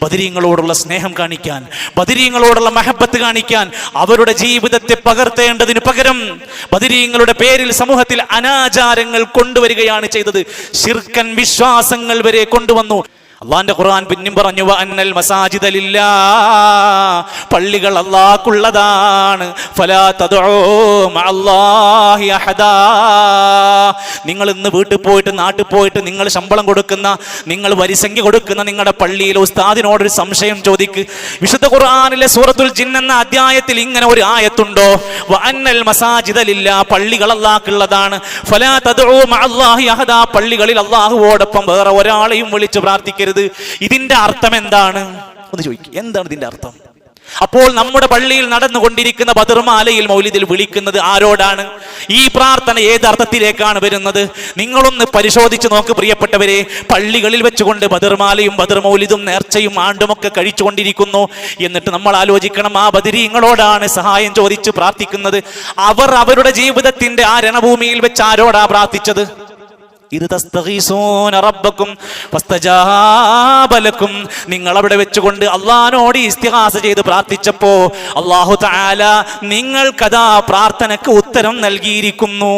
ബദരീങ്ങളോടുള്ള സ്നേഹം കാണിക്കാൻ, ബദരീങ്ങളോടുള്ള മഹബത്ത് കാണിക്കാൻ അവരുടെ ജീവിതത്തെ പകർത്തേണ്ടതിന് പകരം ബദരീങ്ങളുടെ പേരിൽ സമൂഹത്തിൽ അനാചാരങ്ങൾ കൊണ്ടുവരികയാണ് ചെയ്തത്. ശിർക്കൻ വിശ്വാസങ്ങൾ വരെ കൊണ്ടുവന്നു. അള്ളാന്റെ ഖുർആൻ പിന്നെയും പറഞ്ഞു, വഅന്നൽ മസാജിദ ലില്ലാഹ്, പള്ളികൾ അല്ലാഹുക്കുള്ളതാണ്. ഫലാ തദ്ഉ മഅല്ലാഹി അഹദാ. നിങ്ങൾ ഇന്ന് വീട്ടിൽ പോയിട്ട് നാട്ടിൽ പോയിട്ട് നിങ്ങൾ ശമ്പളം കൊടുക്കുന്ന, നിങ്ങൾ വരിസംഖ്യ കൊടുക്കുന്ന നിങ്ങളുടെ പള്ളിയിലെ ഉസ്താദിനോടൊരു സംശയം ചോദിക്ക്. വിശുദ്ധ ഖുർആനിലെ സൂറത്തുൽ ജിൻ എന്ന അധ്യായത്തിൽ ഇങ്ങനെ ഒരു ആയത്തുണ്ടോ? വഅന്നൽ മസാജിദ ലില്ലാഹ്, പള്ളികൾ അല്ലാഹുക്കുള്ളതാണ്. ഫലാ തദ്ഉ മഅല്ലാഹി അഹദാ, പള്ളികളിൽ അല്ലാഹുവോടൊപ്പം വേറെ ഒരാളെയും വിളിച്ച് പ്രാർത്ഥിക്കരുത്. ഇതിന്റെ അർത്ഥം എന്താണ് ഒന്ന് ചോദിക്കും. എന്താണ് ഇതിന്റെ അർത്ഥം? അപ്പോൾ നമ്മുടെ പള്ളിയിൽ നടന്നുകൊണ്ടിരിക്കുന്ന ബദർമാലയിൽ മൗലിദിൽ വിളിക്കുന്നത് ആരോടാണ്? ഈ പ്രാർത്ഥന ഏത് അർത്ഥത്തിലേക്കാണ് വരുന്നത്? നിങ്ങളൊന്ന് പരിശോധിച്ച് നോക്ക് പ്രിയപ്പെട്ടവരെ. പള്ളികളിൽ വെച്ചുകൊണ്ട് ബദർമാലയും ബദർ മൗലിദും നേർച്ചയും ആണ്ടുമൊക്കെ കഴിച്ചുകൊണ്ടിരിക്കുന്നു. എന്നിട്ട് നമ്മൾ ആലോചിക്കണം, ആ ബദരീങ്ങളോടാണ് സഹായം ചോദിച്ച് പ്രാർത്ഥിക്കുന്നത്. അവർ അവരുടെ ജീവിതത്തിന്റെ ആ രണഭൂമിയിൽ വെച്ച് ആരോടാ പ്രാർത്ഥിച്ചത്? നിങ്ങൾ അവിടെ വെച്ചുകൊണ്ട് അള്ളാഹിനോട് ഇസ്തിഗാസ ചെയ്ത് പ്രാർത്ഥിച്ചപ്പോ അല്ലാഹു തആല നിങ്ങൾക്കതാ പ്രാർത്ഥനക്ക് ഉത്തരം നൽകിയിരിക്കുന്നു.